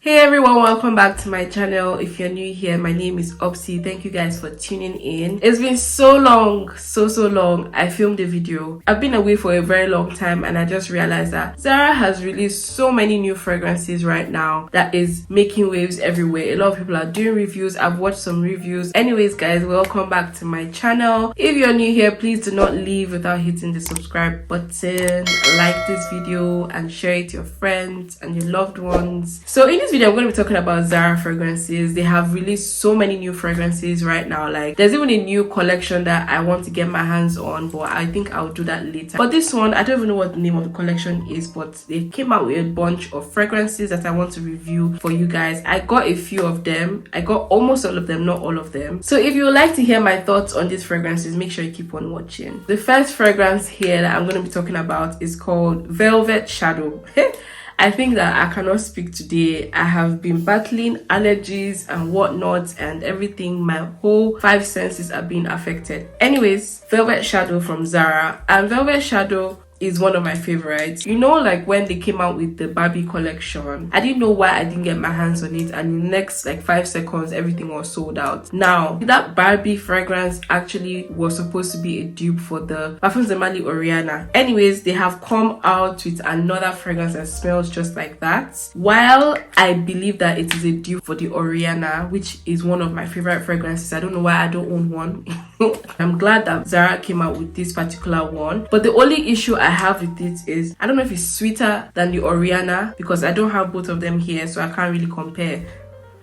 Hey everyone, welcome back to my channel. If you're new here, my name is Obsy. Thank you guys for tuning in. It's been so long, so long. I filmed a video. I've been away for a very long time and I just realized that Zara has released so many new fragrances right now that is making waves everywhere. A lot of people are doing reviews. I've watched some reviews. Anyways guys, welcome back to my channel. If you're new here, please do not leave without hitting the subscribe button, like this video and share it to your friends and your loved ones. So in this video I'm going to be talking about Zara fragrances. They have released so many new fragrances right now. Like there's even a new collection that I want to get my hands on, but I think I'll do that later. But this one, I don't even know what the name of the collection is, but they came out with a bunch of fragrances that I want to review for you guys. I got a few of them. I got almost all of them, not all of them. So if you would like to hear my thoughts on these fragrances, make sure you keep on watching. The first fragrance here that I'm going to be talking about is called Velvet Shadow. I think that I cannot speak today. I have been battling allergies and whatnot and everything. My whole 5 senses are being affected. Anyways, Velvet Shadow from Zara. And Velvet Shadow is one of my favorites. You know, like when they came out with the Barbie collection, I didn't know why I didn't get my hands on it, and in the next like 5 seconds everything was sold out. Now that Barbie fragrance actually was supposed to be a dupe for the Parfums de Mali Oriana. Anyways, they have come out with another fragrance that smells just like that. While I believe that it is a dupe for the Oriana, which is one of my favorite fragrances, I don't know why I don't own one. I'm glad that Zara came out with this particular one, but the only issue I have with it is I don't know if it's sweeter than the Oriana because I don't have both of them here, so I can't really compare.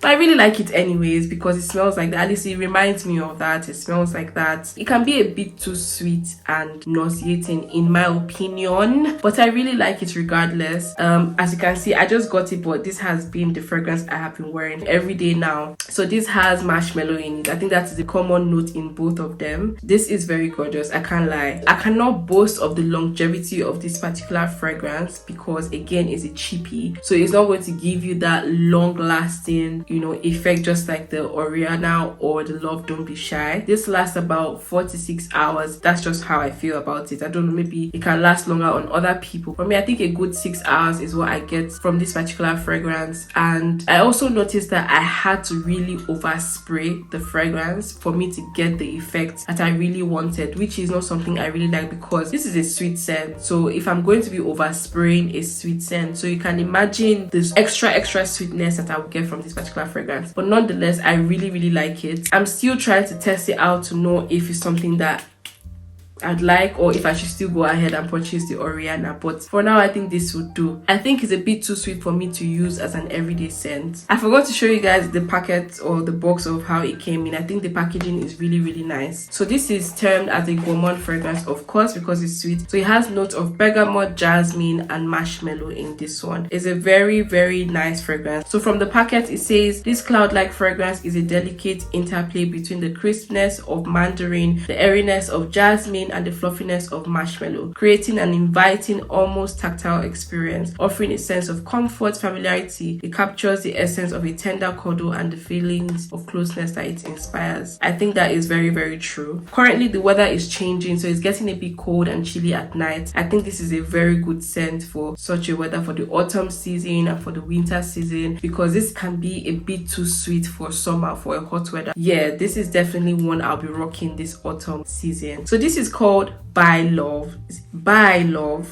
But I really like it anyways because it smells like that. At least it reminds me of that. It smells like that. It can be a bit too sweet and nauseating in my opinion, but I really like it regardless. As you can see, I just got it, but this has been the fragrance I have been wearing every day now. So this has marshmallow in it. I think that's the common note in both of them. This is very gorgeous, I can't lie. I cannot boast of the longevity of this particular fragrance because again it's a cheapie, so it's not going to give you that long lasting, you know, effect just like the Oriana or the Love Don't Be Shy. This lasts about 4 to 6 hours. That's just how I feel about it. I don't know, maybe it can last longer on other people. For me, I think a good 6 hours is what I get from this particular fragrance. And I also noticed that I had to really overspray the fragrance for me to get the effect that I really wanted, which is not something I really like because this is a sweet scent. So if I'm going to be overspraying a sweet scent, so you can imagine this extra sweetness that I would get from this particular fragrance. But nonetheless, I really like it. I'm still trying to test it out to know if it's something that I'd like or if I should still go ahead and purchase the Oriana, but for now I think this would do. I think it's a bit too sweet for me to use as an everyday scent. I forgot to show you guys the packet or the box of how it came in. I think the packaging is really nice. So this is termed as a gourmand fragrance, of course, because it's sweet. So it has notes of bergamot, jasmine and marshmallow in this one. It's a very nice fragrance. So from the packet it says this cloud-like fragrance is a delicate interplay between the crispness of mandarin, the airiness of jasmine and the fluffiness of marshmallow, creating an inviting, almost tactile experience, offering a sense of comfort, familiarity. It captures the essence of a tender cuddle and the feelings of closeness that it inspires. I think that is very true. Currently the weather is changing, so it's getting a bit cold and chilly at night. I think this is a very good scent for such a weather, for the autumn season and for the winter season, because this can be a bit too sweet for summer, for a hot weather. Yeah, this is definitely one I'll be rocking this autumn season. So this is called By Love. By Love.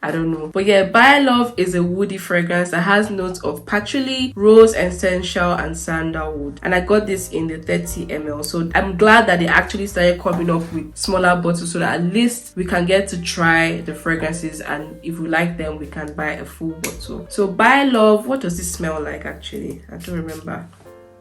I don't know, but yeah, By Love is a woody fragrance that has notes of patchouli, rose essential and sandalwood, and I got this in the 30 ml. So I'm glad that they actually started coming up with smaller bottles so that at least we can get to try the fragrances, and if we like them we can buy a full bottle. So By Love, what does this smell like actually? I don't remember.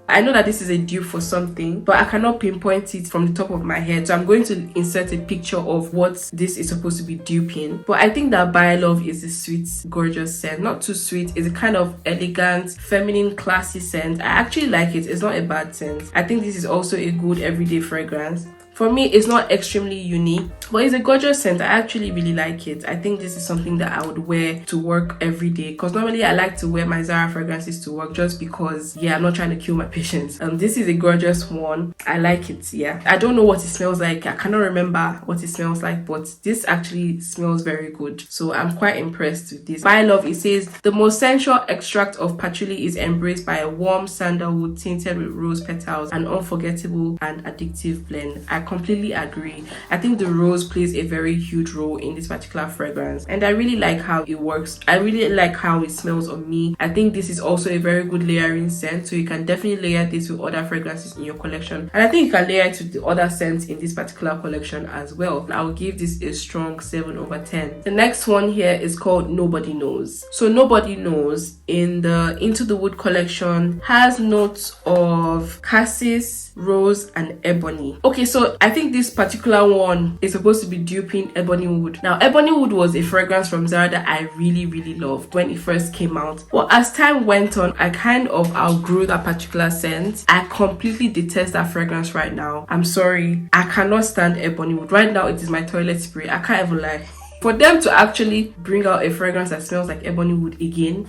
I know that this is a dupe for something, but I cannot pinpoint it from the top of my head, so I'm going to insert a picture of what this is supposed to be duping. But I think that By Love is a sweet, gorgeous scent. Not too sweet. It's a kind of elegant, feminine, classy scent. I actually like it. It's not a bad scent. I think this is also a good everyday fragrance. For me, it's not extremely unique, but it's a gorgeous scent. I actually really like it. I think this is something that I would wear to work every day, because normally I like to wear my Zara fragrances to work just because, yeah, I'm not trying to kill my patience. This is a gorgeous one. I like it. Yeah, I don't know what it smells like. I cannot remember what it smells like, but this actually smells very good, so I'm quite impressed with this. By love, it says the most sensual extract of patchouli is embraced by a warm sandalwood tinted with rose petals, an unforgettable and addictive blend. I completely agree. I think the rose plays a very huge role in this particular fragrance, and I really like how it works. I really like how it smells on me. I think this is also a very good layering scent, so you can definitely layer this with other fragrances in your collection, and I think you can layer it with the other scents in this particular collection as well. I will give this a strong 7/10. The next one here is called Nobody Knows. So Nobody Knows in the Into the Wood collection has notes of cassis, rose, and ebony. Okay, so I think this particular one is supposed to be duping Ebony Wood. Now, Ebony Wood was a fragrance from Zara that I really loved when it first came out, but as time went on, I kind of outgrew that particular scent. I completely detest that fragrance right now. I'm sorry, I cannot stand Ebony Wood. Right now, it is my toilet spray. I can't even lie. For them to actually bring out a fragrance that smells like Ebony Wood again,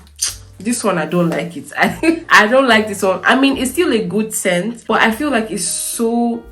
this one, I don't like it. I don't like this one. I mean, it's still a good scent, but I feel like it's so,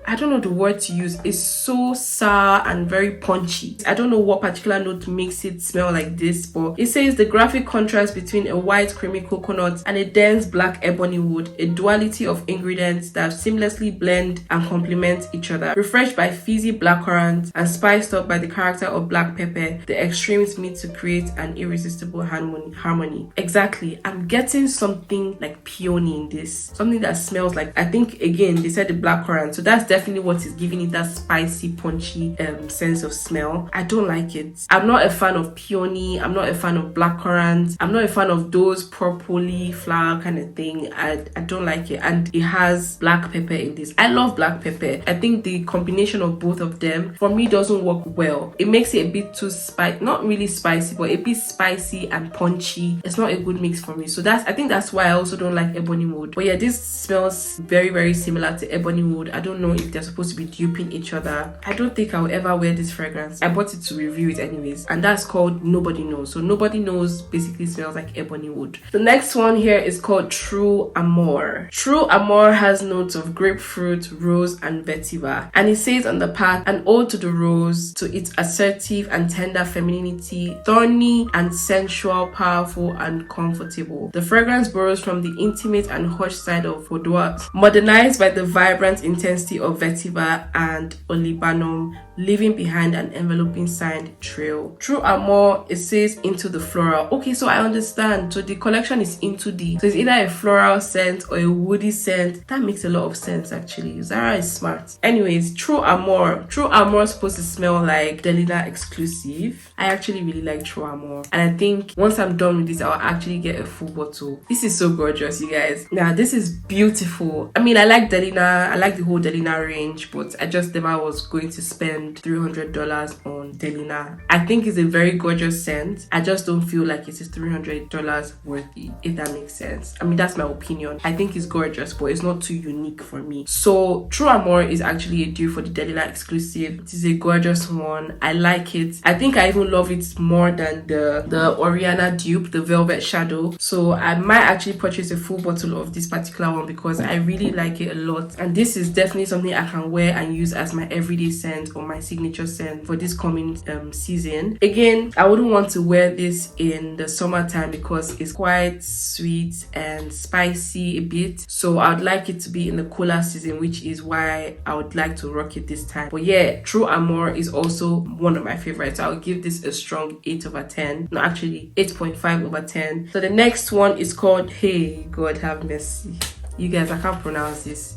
I don't know the word to use. It's so sour and very punchy. I don't know what particular note makes it smell like this, but it says the graphic contrast between a white creamy coconut and a dense black ebony wood, a duality of ingredients that seamlessly blend and complement each other. Refreshed by fizzy blackcurrant and spiced up by the character of black pepper, the extremes meet to create an irresistible harmony. Exactly. I'm getting something like peony in this. Something that smells like, I think again, they said the blackcurrant, so that's definitely what is giving it that spicy, punchy sense of smell. I don't like it. I'm not a fan of peony. I'm not a fan of blackcurrant. I'm not a fan of those purpley flower kind of thing. I don't like it. And it has black pepper in this. I love black pepper. I think the combination of both of them for me doesn't work well. It makes it a bit too spicy, not really spicy, but a bit spicy and punchy. It's not a good mix for me. So I think that's why I also don't like Ebony Wood. But yeah, this smells very similar to Ebony Wood. I don't know if they're supposed to be duping each other. I don't think I'll ever wear this fragrance. I bought it to review it anyways, and that's called Nobody Knows. So Nobody Knows basically smells like ebony wood. The next one here is called True Amore. True Amore has notes of grapefruit, rose, and vetiver, and it says on the pack, an ode to the rose, to its assertive and tender femininity, thorny and sensual, powerful and comfortable. The fragrance borrows from the intimate and hushed side of boudoir, modernized by the vibrant intensity of vetiver and olibanum, leaving behind an enveloping scent trail. True Amore, it says into the floral. Okay, so I understand. So the collection is into the, so it's either a floral scent or a woody scent. That makes a lot of sense actually. Zara is smart. Anyways, True Amore. True Amore is supposed to smell like Delina exclusive. I actually really like True Amore, and I think once I'm done with this, I'll actually get a full bottle. This is so gorgeous, you guys. Now this is beautiful. I mean, I like Delina. I like the whole Delina range, but I just never was going to spend $300 on Delina. I think it's a very gorgeous scent. I just don't feel like it is $300 worthy, if that makes sense. I mean, that's my opinion. I think it's gorgeous, but it's not too unique for me. So True Amore is actually a dupe for the Delina exclusive. It is a gorgeous one. I like it. I think I even love it more than the Oriana dupe, the Velvet Shadow. So I might actually purchase a full bottle of this particular one because I really like it a lot. And this is definitely something I can wear and use as my everyday scent or my signature scent for this coming season. Again, I wouldn't want to wear this in the summertime because it's quite sweet and spicy a bit. So I would like it to be in the cooler season, which is why I would like to rock it this time. But yeah, True Amore is also one of my favorites. I would give this a strong 8/10. No, actually 8.5/10. So the next one is called, hey, God have mercy. You guys, I can't pronounce this.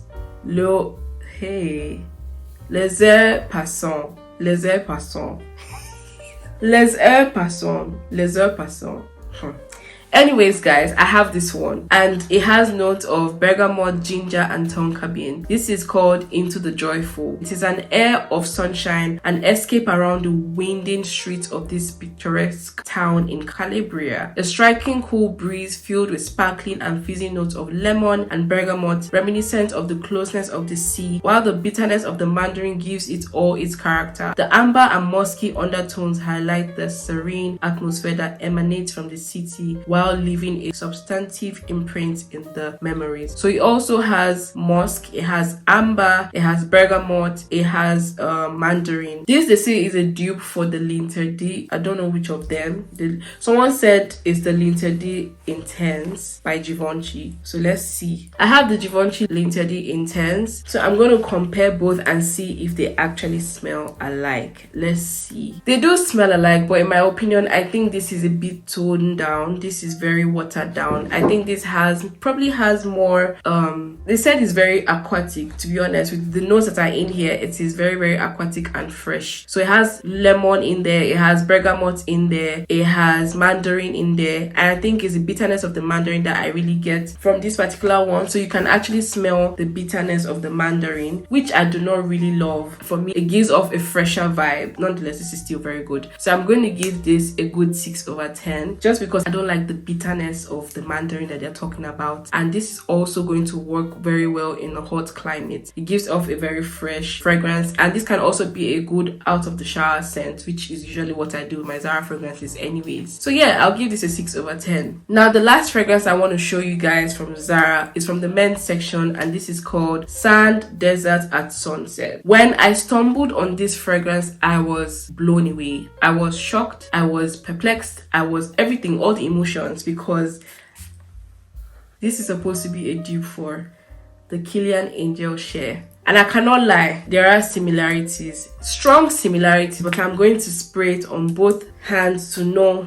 Les Heures Passant. Les Heures Passant. Les Heures Passant. Les Heures Passant. Anyways guys, I have this one and it has notes of bergamot, ginger and tonka bean. This is called Into the Joyful. It is an air of sunshine, an escape around the winding streets of this picturesque town in Calabria. A striking cool breeze filled with sparkling and fizzy notes of lemon and bergamot, reminiscent of the closeness of the sea, while the bitterness of the mandarin gives it all its character. The amber and musky undertones highlight the serene atmosphere that emanates from the city while leaving a substantive imprint in the memories. So it also has musk, it has amber, it has bergamot, it has mandarin. This they say is a dupe for the L'Interdit. I don't know which of them. Someone said it's the L'Interdit Intense by Givenchy. So let's see. I have the Givenchy L'Interdit Intense. So I'm going to compare both and see if they actually smell alike. Let's see. They do smell alike, but in my opinion, I think this is a bit toned down. This is very watered down. I think this probably has more they said it's very aquatic. To be honest, with the notes that are in here, it is very, very aquatic and fresh. So it has lemon in there, it has bergamot in there, it has mandarin in there, and I think it's the bitterness of the mandarin that I really get from this particular one. So you can actually smell the bitterness of the mandarin, which I do not really love. For me, it gives off a fresher vibe. Nonetheless, this is still very good. So I'm going to give this a good 6/10, just because I don't like the bitterness of the mandarin that they're talking about. And this is also going to work very well in a hot climate. It gives off a very fresh fragrance, and this can also be a good out of the shower scent, which is usually what I do with my Zara fragrances anyways. So yeah, I'll give this a 6/10. Now the last fragrance I want to show you guys from Zara is from the men's section, and this is called Sand Desert at Sunset. When I stumbled on this fragrance, I was blown away. I was shocked, I was perplexed, I was everything, all the emotions, because this is supposed to be a dupe for the Kilian Angel Share. And I cannot lie, there are similarities, strong similarities, but I'm going to spray it on both hands to know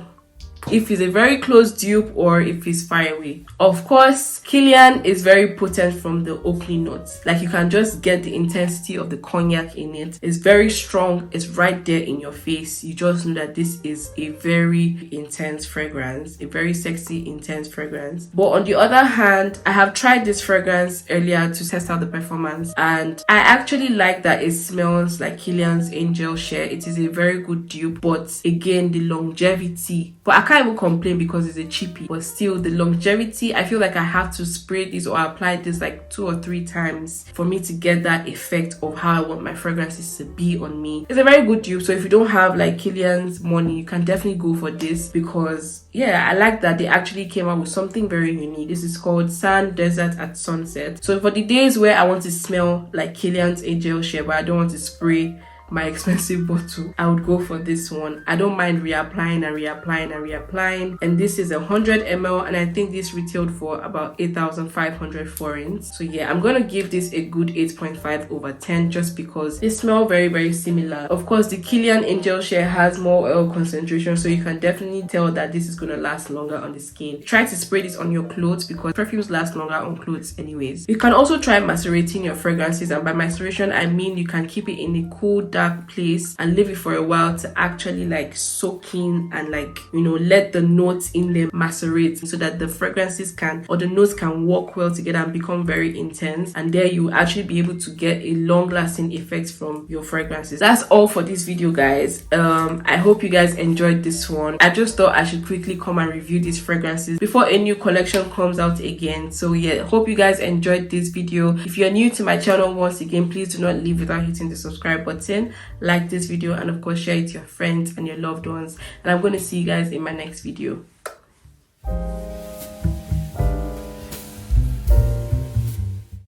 if it's a very close dupe or if it's far away. Of course, Kilian is very potent from the oakley notes. Like, you can just get the intensity of the cognac in it. It's very strong, it's right there in your face. You just know that this is a very intense fragrance, a very sexy, intense fragrance. But on the other hand, I have tried this fragrance earlier to test out the performance, and I actually like that it smells like Kilian's Angel Share. It is a very good dupe, but again, the longevity. But I can't even complain because it's a cheapie, but still the longevity, I feel like I have to spray this or apply this like 2 or 3 times for me to get that effect of how I want my fragrances to be on me. It's a very good dupe, so if you don't have like Kilian's money, you can definitely go for this, because yeah, I like that they actually came out with something very unique. This is called Sand Desert at Sunset. So for the days where I want to smell like Kilian's Angel Share but I don't want to spray my expensive bottle, I would go for this one. I don't mind reapplying and reapplying and reapplying. And this is 100 ml, and I think this retailed for about 8,500 forints. So yeah, I'm gonna give this a good 8.5/10, just because they smell very, very similar. Of course, the Kilian Angel Share has more oil concentration, so you can definitely tell that this is gonna last longer on the skin. Try to spray this on your clothes, because perfumes last longer on clothes anyways. You can also try macerating your fragrances, and by maceration I mean you can keep it in a cool, dark place and leave it for a while to actually like soak in and, like, you know, let the notes in them macerate, so that the fragrances can, or the notes can work well together and become very intense, and there you actually be able to get a long-lasting effect from your fragrances. That's all for this video, guys. I hope you guys enjoyed this one. I just thought I should quickly come and review these fragrances before a new collection comes out again. So yeah, hope you guys enjoyed this video. If you're new to my channel, once again, please do not leave without hitting the subscribe button, like this video, and of course share it to your friends and your loved ones. And I'm going to see you guys in my next video.